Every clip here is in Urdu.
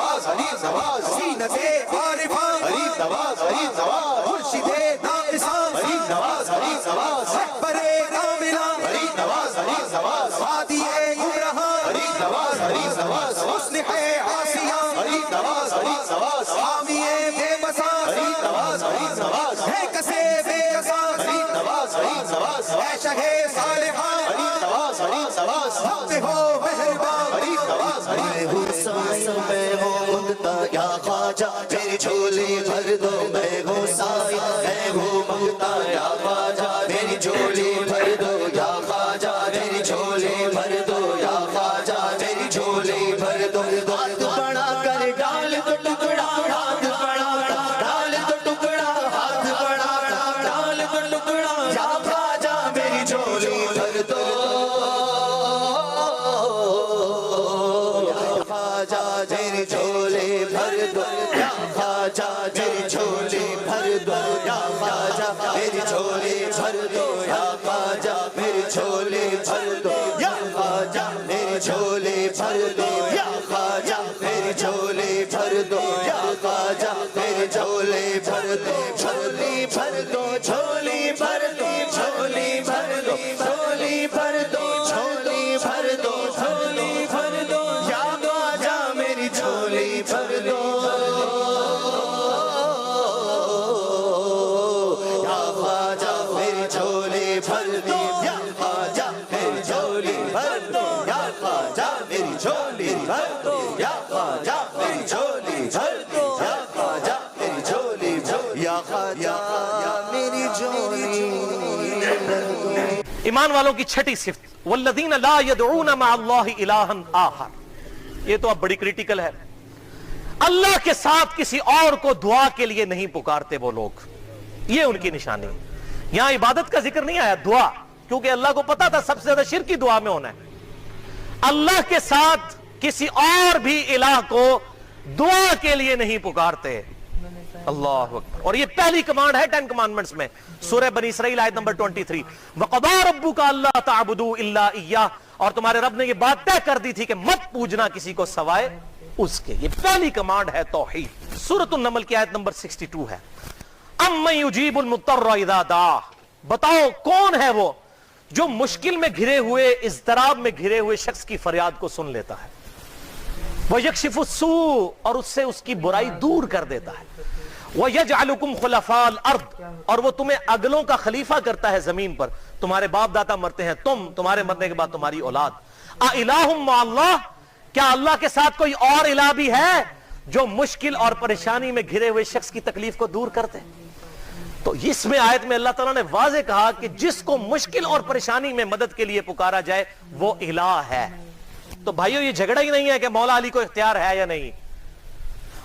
نواز علی نواز زینت عارفان علی نواز علی نواز مرشد ناقصان علی نواز علی نواز رہبر کاملان علی نواز علی نواز ہادی گمراہان علی نواز علی نواز مصلح عاصیان علی نواز علی نواز حامی بے بسان علی نواز علی نواز ہے کسے بے کسان علی نواز علی نواز ہے شہ صالحان علی نواز علی نواز ہم پہ ہو مہربان علی نواز علی سائیں میں ہوں منگتا یا خواجہ میری جھولی بھر دو میں ہوں سائیں میں ہوں منگتا یا خواجہ میری جھولی بھر دو یا خواجہ میری جھولی بھر دو یا خواجہ میری جھولی بھر دو ہاتھ بڑا کر ڈال تو ٹکڑا ہاتھ بڑا ڈال تو ٹکڑا ہاتھ بڑا ڈال تو ٹکڑا یا خواجہ میری جھولی بھر دو میری جھولی بھر دو یا خواجہ میری جھولی بھر دو یا خواجہ میری جھولی بھر دو یا خواجہ میری جھولی بھر دو یا خواجہ میری جھولی بھر دو یا خواجہ میری جھولی بھر دو یا خواجہ میری جھولی بھر دو جھولی بھر دو جھولی بھر دو جھولی بھر دو جھولی بھر دو جھولی بھر دو جھولی بھر دو یا خواجہ میری جھولی بھر دو یا خواجہ میری جھولی بھر دو یا خواجہ میری جھولی بھر دو یا خواجہ میری جھولی بھر دو یا خواجہ میری جھولی بھر دو یا خواجہ میری جھولی بھر یا خواجہ میری جھولی بھر دو۔ ایمان والوں کی چھٹی صفت والذین لا يدعون مع اللہ الہا آخر، یہ تو اب بڑی کریٹیکل ہے۔ اللہ کے ساتھ کسی اور کو دعا کے لیے نہیں پکارتے وہ لوگ، یہ ان کی نشانی۔ یہاں عبادت کا ذکر نہیں آیا، دعا، کیونکہ اللہ کو پتا تھا سب سے زیادہ شرک کی دعا میں ہونا ہے۔ اللہ کے ساتھ کسی اور بھی الہ کو دعا کے لیے نہیں پکارتے۔ اللہ اکبر۔ اور یہ پہلی کمانڈ ہے 10 کمانڈمنٹس میں، سورہ بنی اسرائیل آیت نمبر 23، وَقَضَىٰ رَبُّكَ أَلَّا تَعْبُدُوا إِلَّا إِيَّاهُ، اور تمہارے رب نے یہ بات طے کر دی تھی کہ مت پوجنا کسی کو سوائے اس کے۔ یہ پہلی کمانڈ ہے توحید۔ سورۃ النمل کی آیت نمبر 62 ہے، أَمَّن يُجِيبُ الْمُضْطَرَّ إِذَا دَعَاهُ، بتاؤ کون ہے وہ جو مشکل میں گھرے ہوئے، اضطراب میں گھرے ہوئے شخص کی فریاد کو سن لیتا ہے، وَيَكْشِفُ السُّوءَ، اور اس سے اس کی برائی دور کر دیتا ہے، وَيَجْعَلُكُمْ خُلَفَاءَ الْأَرْضِ، اور وہ تمہیں اگلوں کا خلیفہ کرتا ہے زمین پر، تمہارے باپ دادا مرتے ہیں، تمہارے مرنے کے بعد تمہاری اولاد۔ أَإِلَٰهٌ مَّعَ اللَّهِ، کیا اللہ کے ساتھ کوئی اور الہ بھی ہے جو مشکل اور پریشانی میں گھرے ہوئے شخص کی تکلیف کو دور کرتے؟ تو اس میں آیت میں اللہ تعالیٰ نے واضح کہا کہ جس کو مشکل اور پریشانی میں مدد کے لیے پکارا جائے وہ الہ ہے۔ تو بھائیو یہ جھگڑا ہی نہیں ہے کہ مولا علی کو اختیار ہے یا نہیں۔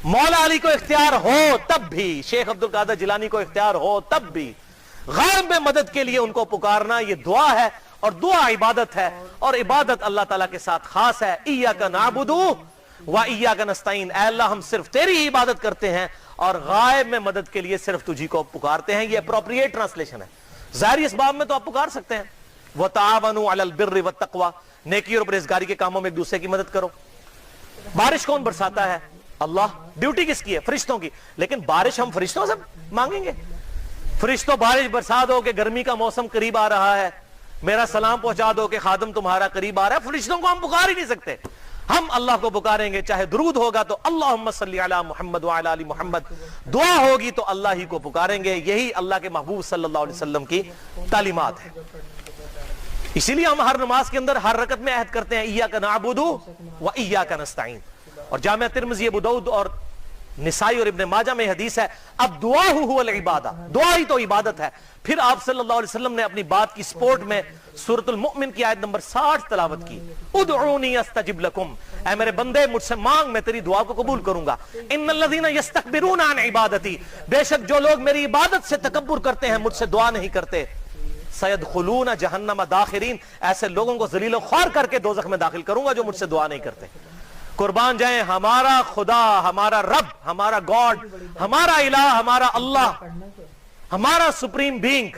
مولا علی کو اختیار ہو تب بھی، شیخ عبد القادر جیلانی کو اختیار ہو تب بھی، غیب میں مدد کے لیے ان کو پکارنا یہ دعا ہے، اور دعا عبادت ہے، اور عبادت اللہ تعالیٰ کے ساتھ خاص ہے۔ ایاک نعبد و ایاک نستعین، اے اللہ ہم صرف تیری ہی عبادت کرتے ہیں اور غائب میں مدد کے لیے صرف تجھی کو پکارتے ہیں۔ یہ اپروپریٹ ٹرانسلیشن ہے، ظاہری اسباب میں تو آپ پکار سکتے ہیں، وَتَعَاوَنُوا عَلَى الْبِرِّ وَالتَّقْوَىٰ، نیکی اور پرہیزگاری کے کاموں میں ایک دوسرے کی مدد کرو۔ بارش کون برساتا ہے؟ اللہ۔ ڈیوٹی کس کی ہے؟ فرشتوں کی۔ لیکن بارش ہم فرشتوں سے مانگیں گے؟ فرشتوں بارش برسا دو کہ گرمی کا موسم قریب آ رہا ہے، میرا سلام پہنچا دو کہ خادم تمہارا قریب آ رہا ہے۔ فرشتوں کو ہم پکار ہی نہیں سکتے، ہم اللہ کو پکاریں گے۔ چاہے درود ہوگا تو اللہم صلی علی محمد وعلی آل محمد، دعا ہوگی تو اللہ ہی کو پکاریں گے۔ یہی اللہ کے محبوب صلی اللہ علیہ وسلم کی تعلیمات ہے۔ اسی لیے ہم ہر نماز کے اندر ہر رکعت میں عہد کرتے ہیں ایاک نعبد و ایاک نستعین۔ اور جامعہ ترمذی، ابو داؤد اور نسائی اور ابن ماجہ میں حدیث ہے، اب دعا ہو العبادہ، دعا ہی تو عبادت ہے۔ پھر آپ صلی اللہ علیہ وسلم نے اپنی بات کی سپورٹ میں سورۃ المؤمن کی آیت نمبر 60 تلاوت کی، ادعونی استجب لکم، اے میرے بندے مجھ سے مانگ میں تیری دعا کو قبول کروں گا۔ ان الذین یستکبرون عن عبادتی، بے شک جو لوگ میری عبادت سے تکبر کرتے ہیں، مجھ سے دعا نہیں کرتے، سیدخلون جہنم داخرین، ایسے لوگوں کو ذلیل و خوار کر کے دوزخ میں داخل کروں گا جو مجھ سے دعا نہیں کرتے۔ قربان جائیں ہمارا خدا، ہمارا رب، ہمارا گاڈ، ہمارا الہ، ہمارا اللہ، ہمارا سپریم بینگ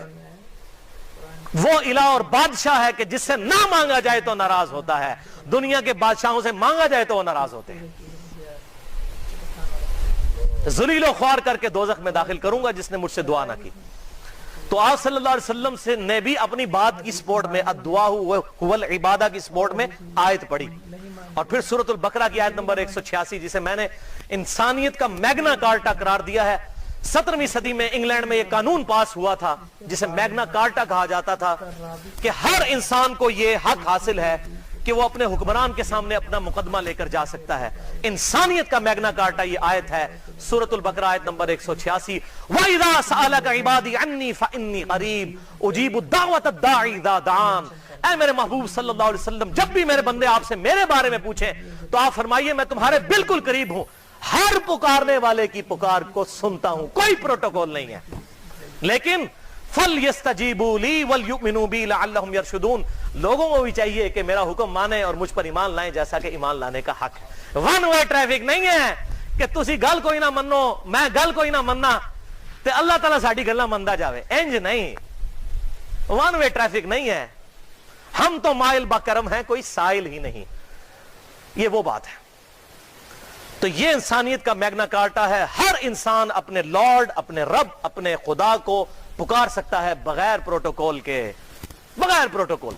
وہ الہ اور بادشاہ ہے کہ جس سے نہ مانگا جائے تو ناراض ہوتا ہے، دنیا کے بادشاہوں سے مانگا جائے تو وہ ناراض ہوتے ہیں۔ ذلیل و خوار کر کے دوزخ میں داخل کروں گا جس نے مجھ سے دعا نہ کی. تو آپ صلی اللہ علیہ وسلم سے نے بھی اپنی بات کی سپورٹ میں الدعاء هو العبادہ کی سپورٹ میں آیت پڑھی. اور پھر سورۃ البقرہ کی آیت نمبر 186 جسے میں نے انسانیت کا میگنا کارٹا قرار دیا ہے. 17ویں صدی میں انگلینڈ میں یہ قانون پاس ہوا تھا جسے میگنا کارٹا کہا جاتا تھا کہ ہر انسان کو یہ حق حاصل ہے کہ وہ اپنے حکمران کے سامنے اپنا مقدمہ لے کر جا سکتا ہے. انسانیت کا میگنا کارٹا یہ آیت ہے سورۃ البقرہ آیت نمبر 186. وَإِذَا سَأَلَكَ عِبَادِي عَنِّي فَإِنِّي قَرِيبٌ أُجِيبُ الدَّعْوَةَ الدَّاعِ إِذَا دَعَانِ. اے میرے محبوب صلی اللہ علیہ وسلم جب بھی میرے بندے آپ سے میرے بارے میں پوچھیں تو آپ فرمائیے میں تمہارے بالکل قریب ہوں, ہر پکارنے والے کی پکار کو سنتا ہوں, کوئی پروٹوکول نہیں ہے. لیکن فَلْيَسْتَجِيبُوا لِي وَلْيُؤْمِنُوا بِي لَعَلَّهُمْ يَرْشُدُونَ, لوگوں کو بھی چاہیے کہ میرا حکم مانیں اور مجھ پر ایمان لائیں جیسا کہ ایمان لانے کا حق ہے. ون وے ٹریفک نہیں ہے کہ تسی گل کوئی نہ منو میں گل کوئی نہ مننا تے اللہ تعالیٰ ساڈی گلاں مندا جاوے, انج نہیں. ون وے ٹریفک نہیں ہے. ہم تو مائل با کرم ہیں, کوئی سائل ہی نہیں. یہ وہ بات ہے. تو یہ انسانیت کا میگنا کارٹا ہے. ہر انسان اپنے لارڈ, اپنے رب, اپنے خدا کو پکار سکتا ہے بغیر پروٹوکول کے, بغیر پروٹوکول.